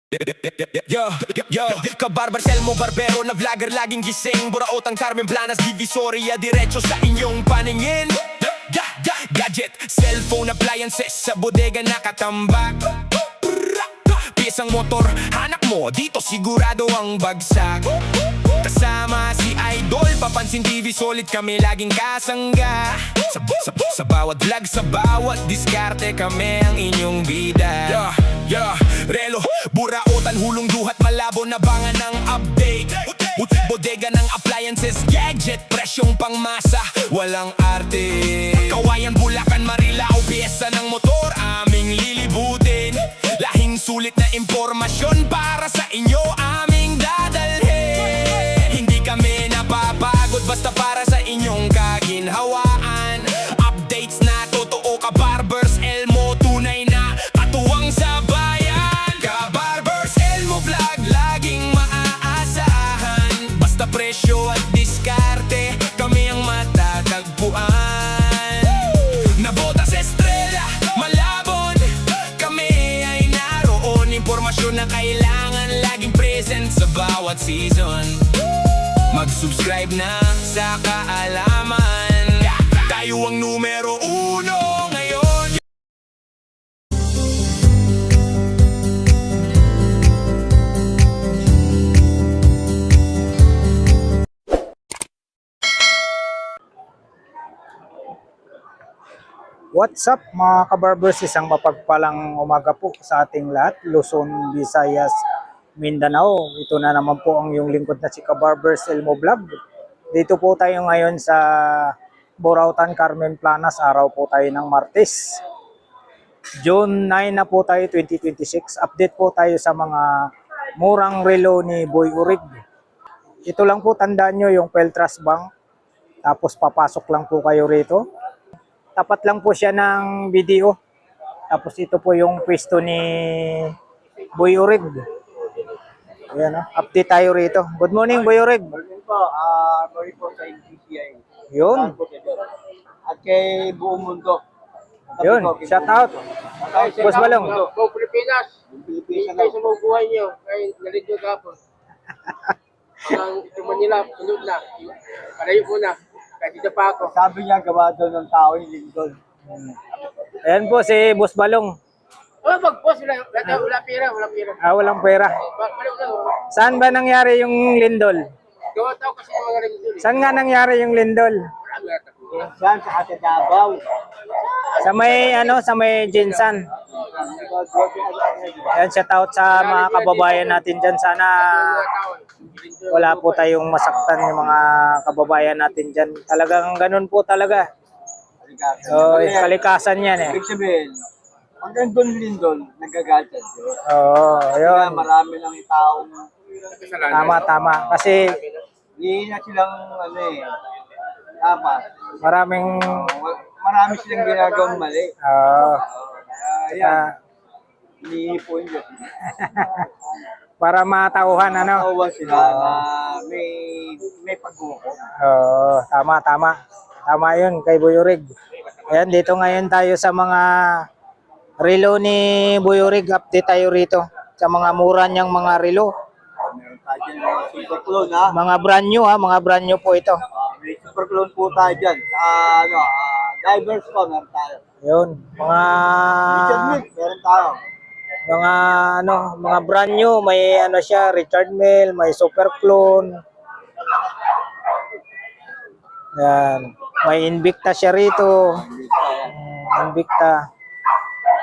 Yo, yo, kabarbar Selmo Barbero na vlogger laging gising Buraotang Carmen Planas, Divisoria diretso sa inyong paningin. Gadget, cellphone, appliances sa bodega nakatambak. Piyesang motor, hanak mo, dito sigurado ang bagsak. Kasama si Idol, papansin TV, solid kami laging kasangga. Sa bawat vlog, sa bawat diskarte, kami ang inyong bida. Relo, buraotan, hulong duhat, malabo na bangan ng update. Bodega ng appliances, gadget, presyong pangmasa, walang arte. Kawayan, Bulacan, Marilao, piyesa ng motor, aming lilibutin. Lahing sulit na impormasyon para sa inyo, aming dadalhin. Hindi kami napapagod, basta para sa inyong kaginhawaan. Updates na totoo, kabarbers Elmo, tunay na katuwang sa bayan. Kabarbers Elmo vlog, laging maaasahan. Basta presyo at diskarte, kami ang matatagpuan. Nabota sa estrella, malabon, kami ay naroon. Impormasyon na kailangan, laging present sa bawat season. Mag-subscribe na sa kaalaman, tayo ang numero uno ngayon. What's up mga kabarbers, isang mapagpalang umaga po sa ating lahat, Luzon, Visayas, Mindanao. Ito na naman po ang iyong lingkod na si Kabarbers Elmo Vlog. Dito po tayo ngayon sa Burautan, Carmen Planas, araw po tayo ng Martes. June 9 na po tayo, 2026. Update po tayo sa mga murang relo ni Boy Urig. Ito lang po, tandaan nyo yung Peltras Bank. Tapos papasok lang po kayo rito. Tapat lang po siya ng video. Tapos ito po yung pwesto ni Boy Urig. Ayan, update tayo rito. Good morning, Boy Urig. Good morning po, sorry po sa NPCI. Yun. At kay buong mundo. Yun, shout out. Boss Balong. Go Pilipinas. Pilipinas kayo sa mga buhay niyo. Kaya nalito kapon. Ang ito Manila, sunod na. Palayo po na. Kahit dito pa ako. Sabi niya, gawa daw ng tao yung lindol. Ayan po si Boss Balong. Mag-post wala pera, wala pera. Walang pera. Saan ba nangyari yung lindol? Gawa tao kasi ng mga lindol. Saan nga nangyari yung lindol? Saan sa Davao? Sa may sa may Jinsan. Ayan, shout out sa mga kababayan natin dyan. Sana wala po tayong masaktan yung mga kababayan natin dyan. Talagang ganun po talaga. So, kalikasan yan eh. Ibig sabihin, pag nandun lindol, nagagalit. Oo, ayun. Marami lang yung taong Tama. Kasi hindi na silang tama. Marami silang ginagawang mali. kaya, Iniipon yun. para matauhan Tawa sila na may paghukom. Tama. Tama yun kay Boy Urig. Ayan, dito ngayon tayo sa mga relo ni Boy Urig. Update tayo rito sa mga mura niyang mga relo. Meron tayo dyan mga super clone ha. Mga brand new mga brand new po ito. May super clone po tayo dyan. Divers po meron tayo. Yun, Richard Milk meron tayo. mga brand new, may siya, Richard Mille, may Super Clone. Yan, may Invicta siya rito. Invicta.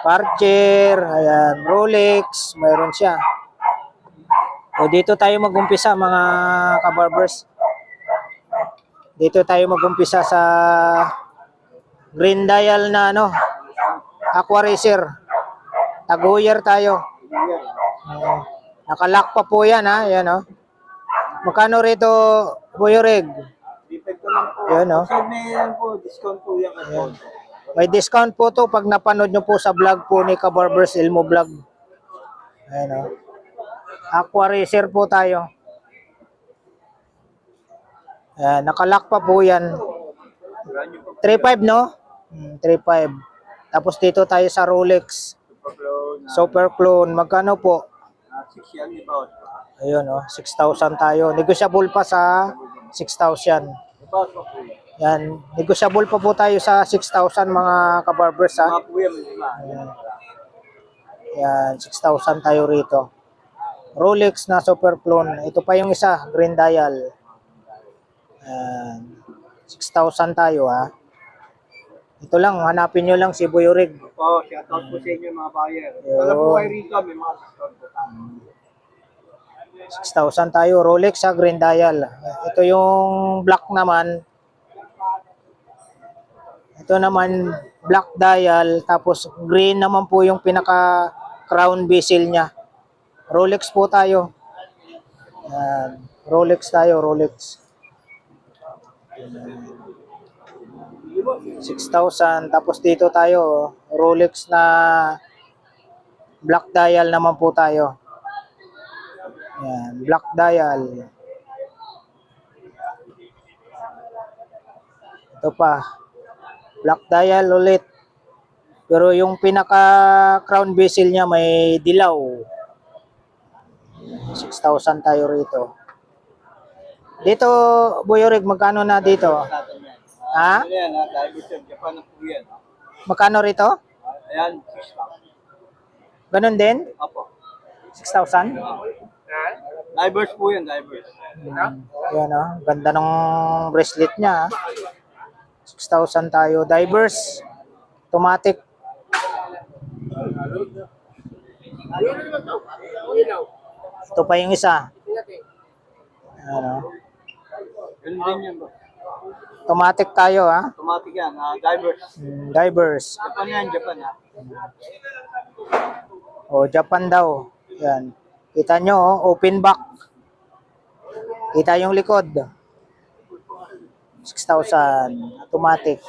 Karcher, ayan, Rolex, mayroon siya. O dito tayo mag-umpisa mga kabarbers. Dito tayo mag-umpisa sa Green Dial na Aqua Racer. Tag-Heuer tayo. Nakalock pa po yan Yan Magkano rito, Boy Urig? Depende ko lang po. Yan Kasi may po, discount po yung account. May discount po to pag napanood nyo po sa vlog po ni Kabarbers Elmo Vlog. Ayan Aqua Racer po tayo. Ayan, nakalock pa po yan. 3.5 no? 3.5. Tapos dito tayo sa Rolex. Super clone. Super Clone. Magkano po? 6 yan, di ba? Ayun, 6,000 tayo. Negotiable pa sa 6,000. Di ba? So, po yan. Yan, negotiable pa po tayo sa 6,000 mga kabarbers ha. Mga po yan, di ba? Yan, 6,000 tayo rito. Rolex na Super Clone. Ito pa yung isa, green dial. Yan, 6,000 tayo ha. Ito lang, hanapin nyo lang si Boy Orig. Oo, shout out po sa inyo mga buyer. Yun. Alam po kayo rito, may mga discount po tayo. 6,000 tayo, Rolex sa green dial. Ito yung black naman. Ito naman, black dial. Tapos green naman po yung pinaka crown bezel niya. Rolex po tayo. Yan. Rolex tayo, Rolex. 6,000. Tapos dito tayo, Rolex na black dial naman po tayo. Yan, black dial. Ito pa. Black dial ulit. Pero yung pinaka crown bezel niya may dilaw. 6,000 tayo rito. Dito, Boy Orig, magkano na dito? Ha? Ano yan, ha? Dahil ito, Japan na po yan. Ha? Magkano rito? Ayan, 6 lang. Ganun din? Apo. 6,000? Divers po yan, divers. Yan ganda ng bracelet niya. 6,000 tayo. Divers. Automatic. Ito pa yung isa. Ano? Ganun din yan, bro. Automatic tayo ha. Automatic yan, divers. Divers. Japan yan, Japan ha. O, Japan daw. Yan. Kita nyo, open back. Kita yung likod. 6,000. Automatic.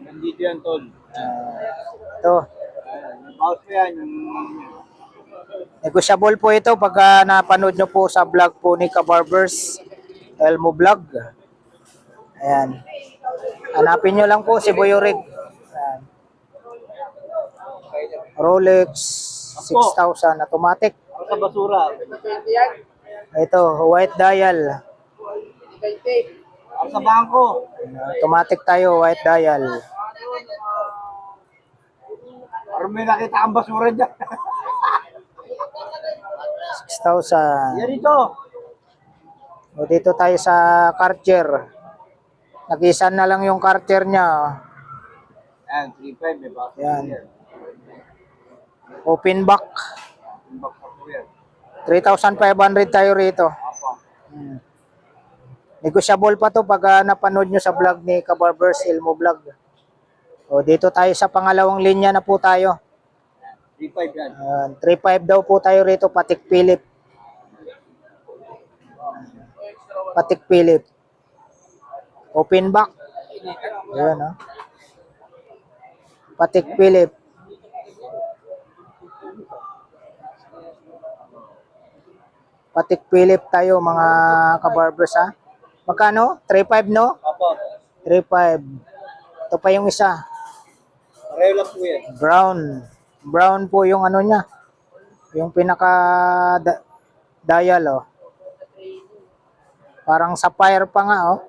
Nandito yan, tol. Ito. Mouse mo yan, yung... Negotiable po ito pag napanood nyo po sa vlog po ni Kabarbers Elmo Vlog. Ayan. Hanapin nyo lang po si Boy Orig. Ayan. Rolex 6,000 automatic. Para sa basura. Ito, white dial. Para sa bangko. Automatic tayo, white dial. Para may nakita kang basura dyan. 6,000. Yan ito. O dito tayo sa Cartier. Nag-isa na lang yung Cartier niya. Ayan, 3.5 may baso. Yan. Open back. Yung box na po yan. 3,500 tayo rito. Apo. Negotiable pa to pag napanood nyo sa vlog ni Kabarbers Elmo Vlog. O dito tayo sa pangalawang linya na po tayo. 3.5 yan. 3,500 daw po tayo rito, Patek Philippe. Patek Philippe. Open back. Ayan Patek Philippe. Patek Philippe tayo mga kabarbers ha. Magkano? 3,500 no? Apo. 3,500. Ito pa yung isa. Pareho lang po yan. Brown. Brown po yung ano niya. Yung pinaka dial Parang sapphire pa nga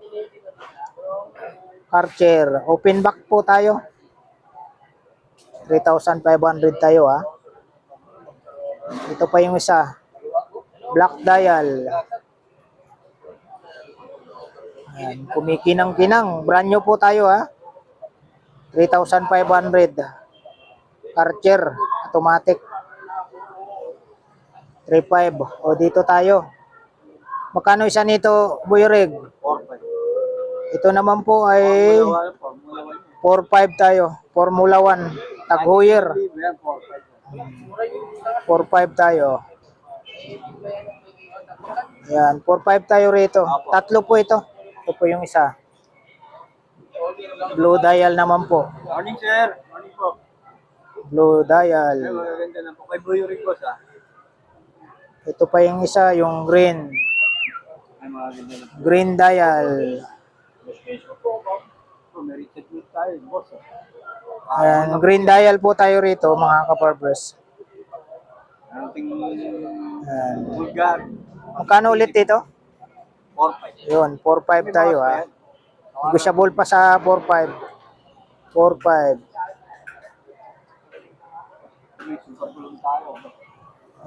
Cartier. Open back po tayo. 3,500 tayo ha. Ito pa yung isa. Black dial. Ayan, kumikinang-kinang. Brand new po tayo ha. 3,500. Cartier. Automatic. 3,500. O dito tayo. Magkano isa nito, Boy Orig? 4.5. Ito naman po ay 4,500 tayo. Formula 1. Tag-Heuer. 4,500 tayo. Yan, 4,500 tayo rito. Tatlo po ito. Ito po yung isa. Blue dial naman po. Morning, sir. Morning po. Blue Ay, dial. magaganda na po. Kay Boy Ricos, ha? Ito pa yung isa, yung green. Ay, magaganda na po. Green dial. May reset news tayo, boss. Ayan, green dial po tayo rito, mga kabarbers. Ating Yan. vulgar. Magkano ulit dito? 4-5. Yun, 4.5 tayo ha. Negotiable pa sa 4.5. 4.5.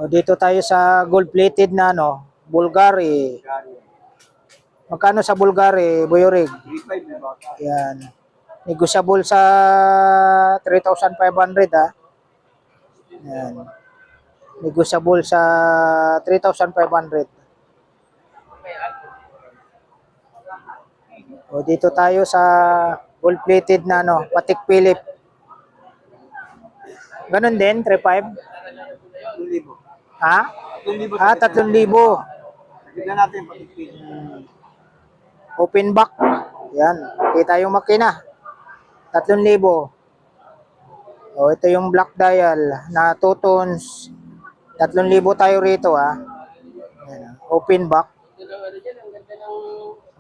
O, dito tayo sa gold-plated na ano, Bulgari. Magkano sa Bulgari, Boyorig? 3-5 diba? Yan. Negotiable sa 3,500 ha. Yan. Negotiable sa 3,500. O dito tayo sa gold-plated na ano, Patek Philippe. Ganun din, 3,500. 3,000. Ha? 3,000. Ah, 3,000. Tignan natin patigpil. Open back. Yan. Kita yung makina. 3,000. O, ito yung black dial na 2 tones. 3,000 tayo rito ha. Yan. Open back.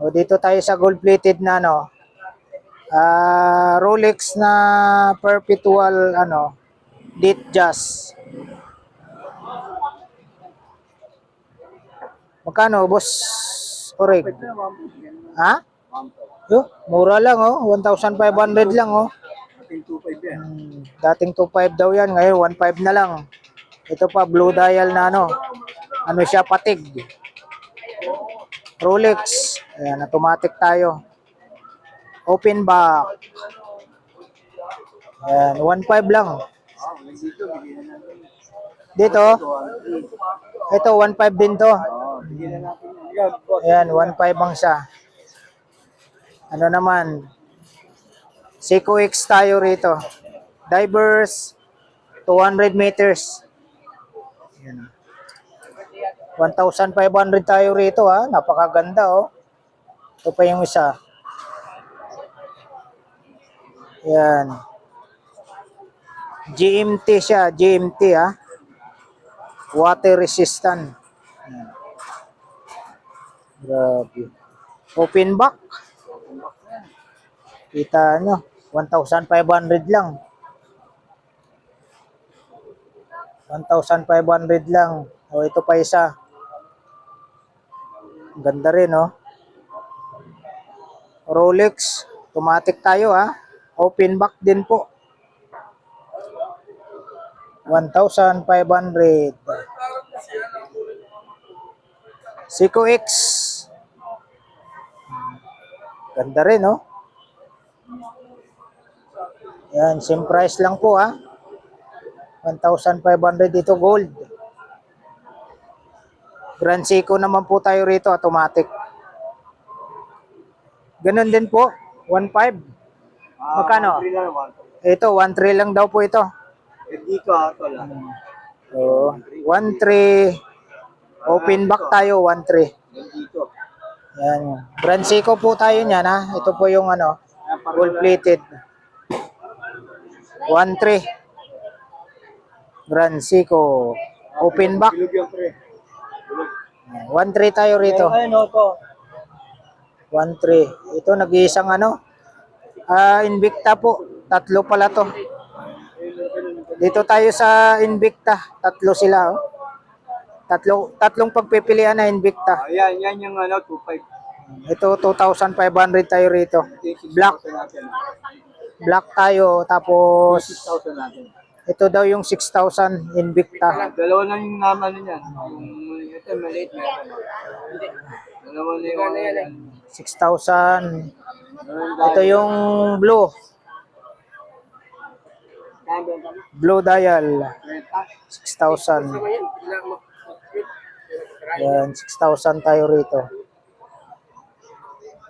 O, dito tayo sa gold-plated na ano. Rolex na perpetual ano, date jazz. Magkano, boss? Oreg? Ha? Yo, mura lang oh, 1,500 lang oh. Ating 2,500 yan. Dating 2,500 daw yan, ngayon 1,500 na lang. Ito pa blue dial na ano. Ano siya, patig. Rolex. Ayan, automatic tayo. Open back. Ayan, 1,500 lang. Dito, bigyan na natin. Dito, ito 1,500 din to. Bigyan na natin. Yan, boss. Ayan, 1,500 ang siya. Ano naman? Seiko X tayo rito. Divers, 200 meters. Ayan. 1,500 tayo rito ha. Napakaganda oh. Ito pa yung isa. Ayan. GMT siya. GMT ha. Water resistant. Ayan. Grabe. Open back. Kita nyo. 1,500 lang. 1,500 lang. O ito pa isa. Ganda rin oh. Rolex. Automatic tayo ha. Open back din po. 1,500. Seiko X. Ganda rin oh. Yan, same price lang po ha. 1,500 dito gold. Grand Seiko naman po tayo rito, automatic. Ganun din po, 1,500. Magkano? 1,300 lang, 1,300. Ito, 1,300 lang daw po ito. Dito ito lang. So, 1,300. Open back tayo, 1,300. Dito. Yan. Grand Seiko po tayo niyan ha. Ito po yung ano, gold plated. 1,300. Grand Seiko. Open back. Bilog yan, pre. 1,300 tayo rito. Ayun, ito. 1,300. Ito nag-iisang ano? Invicta po. 3 pala to. Dito tayo sa Invicta. 3 sila. Oh. Tatlong pagpipilian na Invicta. Ayan, yan yung ano, 2,500. Ito 2,500 tayo rito. Black. Black tayo. Tapos 6,000 natin. ito daw yung 6,000 Invicta. Dalawa lang yung naman niyan. Yung ito, maliit na ito. Dalawa na yung ano yan. 6,000. Ito yung blue. Blue dial. 6,000. Yan, 6,000 tayo rito.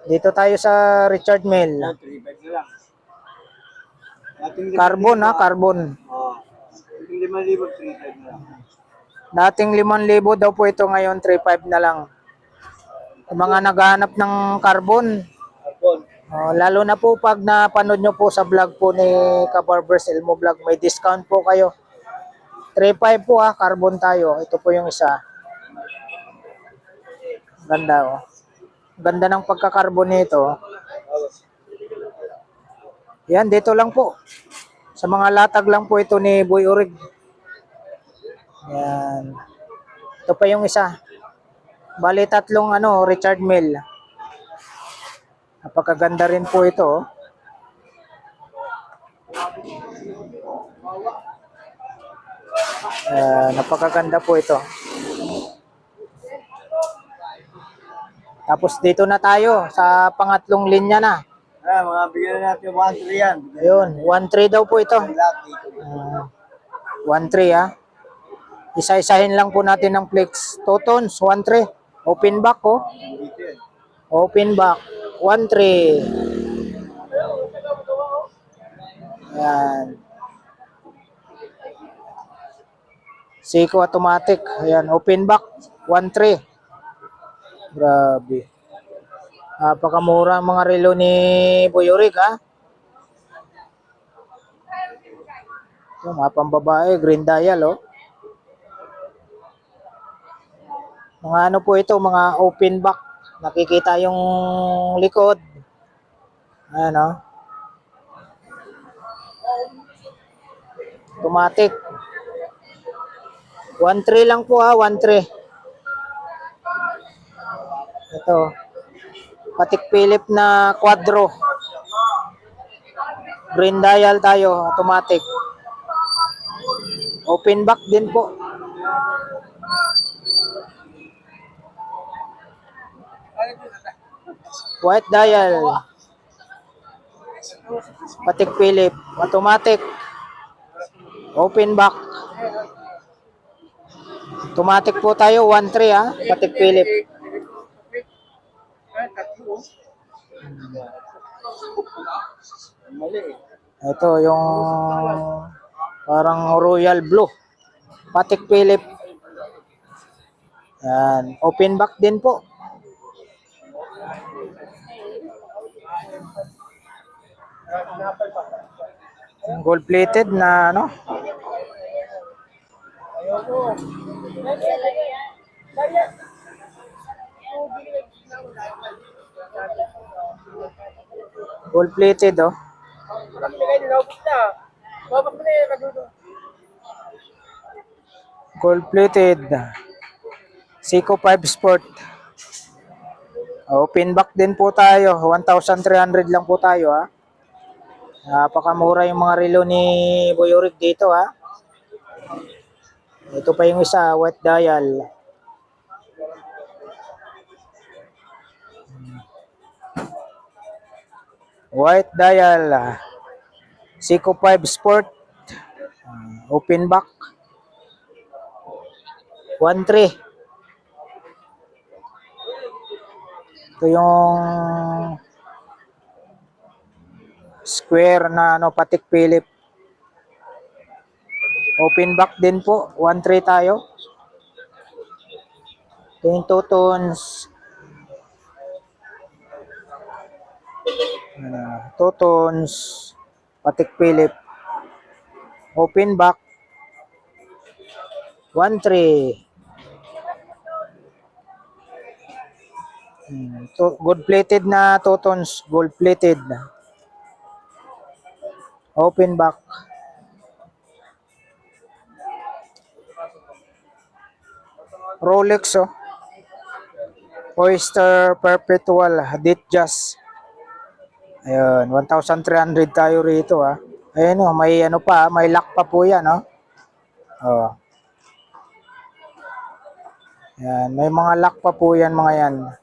Dito tayo sa Richard Mille. 3,500 na lang. Carbon ha, carbon. Oo. Yung 5,000, 3,500 na lang. Dating 5,000 daw po ito, ngayon 3,500 na lang. Yung mga naghahanap ng carbon, Carbon. lalo na po pag napanood nyo po sa vlog po ni Kabarbers Elmo Vlog, may discount po kayo. 3,500 po ha, carbon tayo. Ito po yung isa. Ganda oh. Ganda ng pagkakarbon nito. Yan, dito lang po. Sa mga latag lang po ito ni Boy Orig. Yan. Ito pa yung isa. Bali tatlong Richard Mille. Napakaganda rin po ito. Oh. Napakaganda po ito. Tapos dito na tayo sa pangatlong linya na. Mga bigyan natin 1-3 yan. Ayun, 1-3 daw po ito. 1-3 ah. Isa-isahin lang po natin ng flex. Totons, 1-3. Open back oh. Open back, 1-3. Yan. Seiko automatic. Ayan, open back, 1-3. Grabe. Napakamura ang mga relo ni Boyorig ha. Yung mga pambabae, green dial oh. Mga ano po ito, mga open back. Nakikita yung likod. Ayan oh. Automatic. 1-3 lang po ha, 1-3. Ito. Patek Philip na quadro. Green dial tayo, automatic. Open back din po. White dial. Patek Philip, automatic. Open back. Automatic po tayo, 1-3 ha, Patek Philip. Ito yung parang royal blue. Patek Philip. Yan, open back din po. Gold plated na ano? Gold plated oh. Gold plated. Seiko 5 Sport. Open back din po tayo. 1,300 lang po tayo ha. Napakamura yung mga relo ni Boyorig dito ha. Ito pa yung isa, white dial. White dial. Seiko 5 Sport. Open back. 1-3. Ito yung square na Patek Philip. Open back din po. 1-3 tayo. Ito yung two tones. Two tones. Patek Philip. Open back. 1-3. Gold plated na two tones. Gold plated. Open back. Rolex oh. Oyster Perpetual Ditjas. Ayun, 1,300 tayo rito ah. Ayun oh, may ano pa, may lock pa po yan oh. Oh. Yan, may mga lock pa po yan mga yan.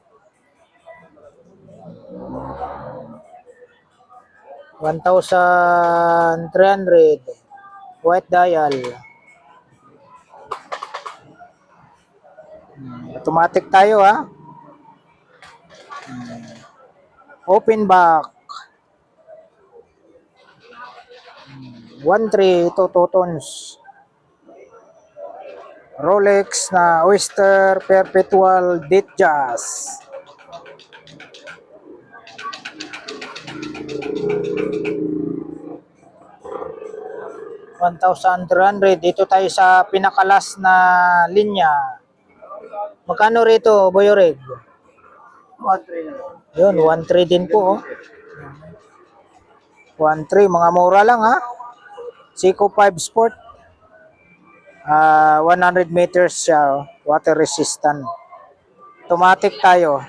$1,300. White dial. Automatic tayo ha. Open back. 1-3 ito totons. Rolex na Oyster Perpetual Ditjas. $1,300. Dito tayo sa pinakalas na linya. Magkano rito, Boyorig? 1-3 Yun, 1-3 din po. Oh. 1-3, mga mura lang ha. Seiko 5 Sport. 100 meters siya, oh, water resistant. Automatic tayo.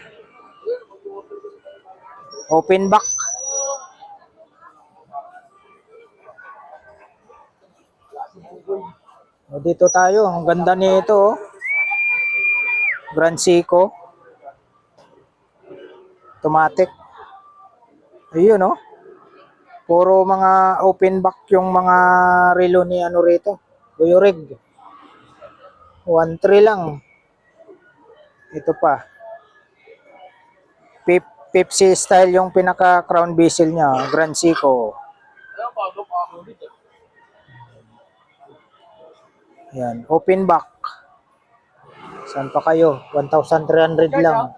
Open back. O, dito tayo. Ang ganda nito, oh. Grand Seiko. Automatic. Ayun, oh. Puro mga open back yung mga relo ni ano rito. Buyorig. 1.3 lang. Ito pa. Pepsi style yung pinaka crown bezel niya. Grand Seiko. Yan. Open back. Saan pa kayo? 1,300 lang.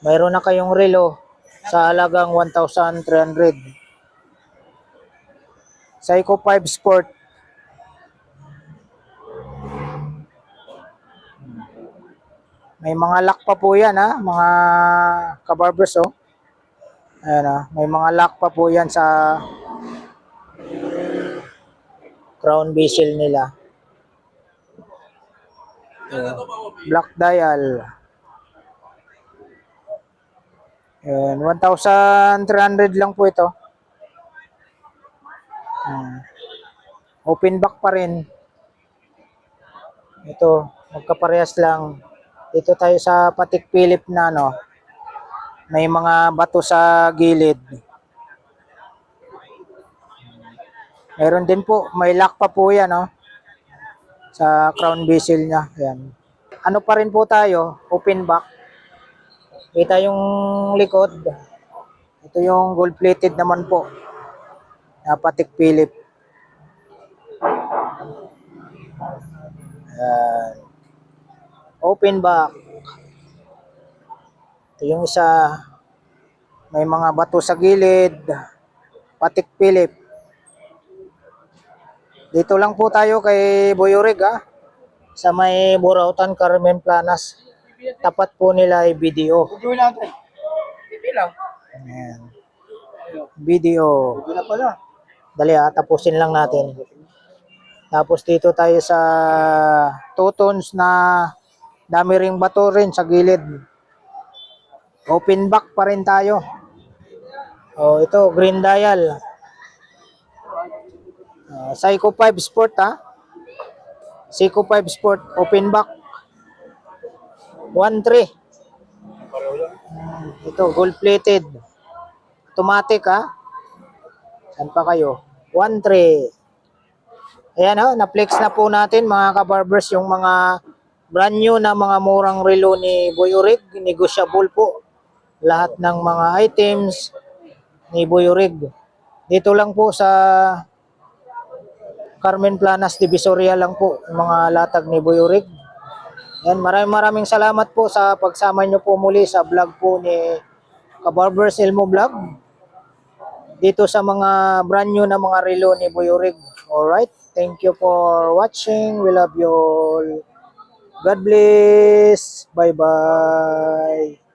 Mayroon na kayong relo sa halagang 1,300. Seiko 5 Sport. May mga lock pa po yan, ha, mga kabarbers, oh. Ayan, ha. May mga lock pa po yan sa crown bezel nila. Ayan. Black dial. Ayan, 1,300 lang po ito. Open back pa rin. Ito, magkaparehas lang. Dito tayo sa Patek Philippe na, no. May mga bato sa gilid. Meron din po, may lock pa po yan, no. Sa crown bezel niya. Ayan. Ano pa rin po tayo, open back. Kita yung likod. Ito yung gold plated naman po. Na Patek Philippe. Ayan. Open back. Ito yung isa. May mga bato sa gilid. Patek Philippe. Dito lang po tayo kay Buyorig, ha. Sa may Burautan, Carmen Planas. Tapat po nila ay video. Video natin. TV lang. Ayan. Video. Video na pala. Dali, ha. Tapusin lang natin. Tapos dito tayo sa two tones na dami ring bato rin sa gilid. Open back pa rin tayo. Oh, ito, green dial. Seiko 5 Sport, ha. Seiko 5 Sport, open back. 1.3. Ito, gold plated. Automatic, ha. Saan pa kayo? 1.3. Ayan, ha. Na-flex na po natin, mga kabarbers, yung mga brand new na mga murang relo ni Buyorig. Negotiable po. Lahat ng mga items ni Buyorig. Dito lang po sa Carmen Planas, Divisoria lang po, mga latag ni Buyorig. Yan, maraming salamat po sa pagsama nyo po muli sa vlog po ni Kabarbers Elmo Vlog. Dito sa mga brand new na mga relo ni Buyorig. Alright, thank you for watching. We love you all. God bless. Bye-bye.